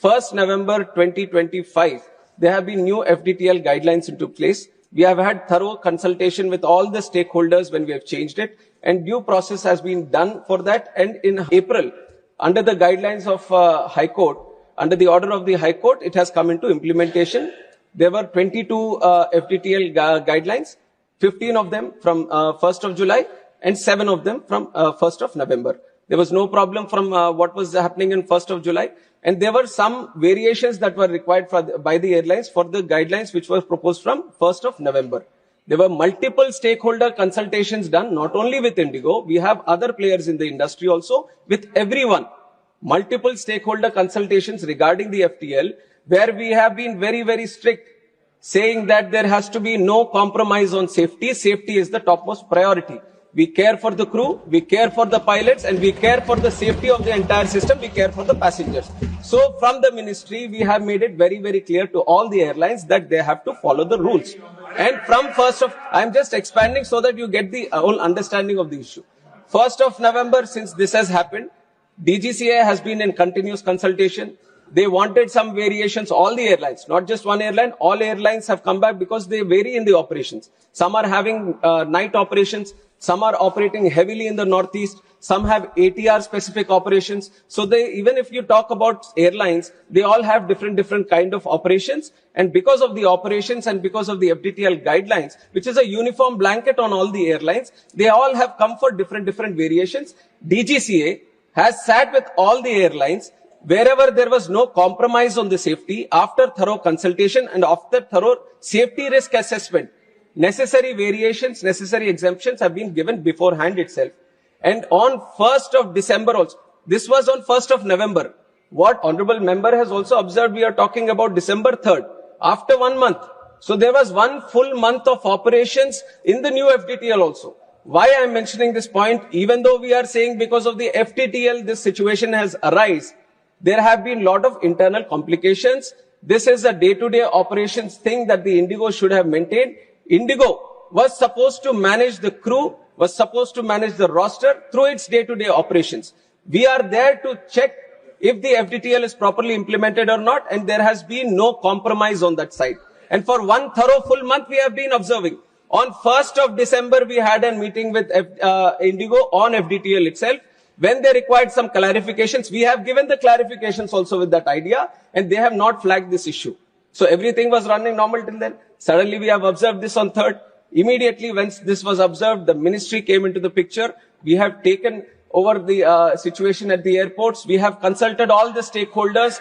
1st November 2025, there have been new FDTL guidelines into place. We have had thorough consultation with all the stakeholders when we have changed it, and due process has been done for that. And in April, under the guidelines of High Court, under the order of the High Court, it has come into implementation. There were 22 FDTL guidelines, 15 of them from 1st of July and 7 of them from 1st of November. There was no problem from what was happening in 1st of July. And there were some variations that were required by the airlines for the guidelines which were proposed from 1st of November. There were multiple stakeholder consultations done, not only with Indigo. We have other players in the industry also, with everyone. Multiple stakeholder consultations regarding the FTL, where we have been very, very strict, saying that there has to be no compromise on safety. Safety is the topmost priority. We care for the crew, we care for the pilots, and we care for the safety of the entire system. We care for the passengers. So from the ministry, we have made it very, very clear to all the airlines that they have to follow the rules. And from 1st of, I'm just expanding so that you get the whole understanding of the issue. 1st of November, since this has happened, DGCA has been in continuous consultation. They wanted some variations, all the airlines, not just one airline, all airlines have come back because they vary in the operations. Some are having night operations, some are operating heavily in the Northeast, some have ATR specific operations. So even if you talk about airlines, they all have different kind of operations. And because of the operations and because of the FDTL guidelines, which is a uniform blanket on all the airlines, they all have come for different variations. DGCA has sat with all the airlines wherever there was no compromise on the safety, after thorough consultation and after thorough safety risk assessment. Necessary variations, necessary exemptions have been given beforehand itself. And on 1st of December also, this was on 1st of November. What honorable member has also observed, we are talking about December 3rd, after 1 month. So there was 1 full month of operations in the new FDTL also. Why I am mentioning this point, even though we are saying because of the FDTL, this situation has arisen, there have been a lot of internal complications. This is a day-to-day operations thing that the Indigo should have maintained. Indigo was supposed to manage the crew, was supposed to manage the roster through its day-to-day operations. We are there to check if the FDTL is properly implemented or not, and there has been no compromise on that side. And for 1 thorough full month, we have been observing. On 1st of December, we had a meeting with Indigo on FDTL itself. When they required some clarifications, we have given the clarifications also with that idea, and they have not flagged this issue. So everything was running normal till then. Suddenly we have observed this on 3rd. Immediately when this was observed, the ministry came into the picture. We have taken over the situation at the airports. We have consulted all the stakeholders.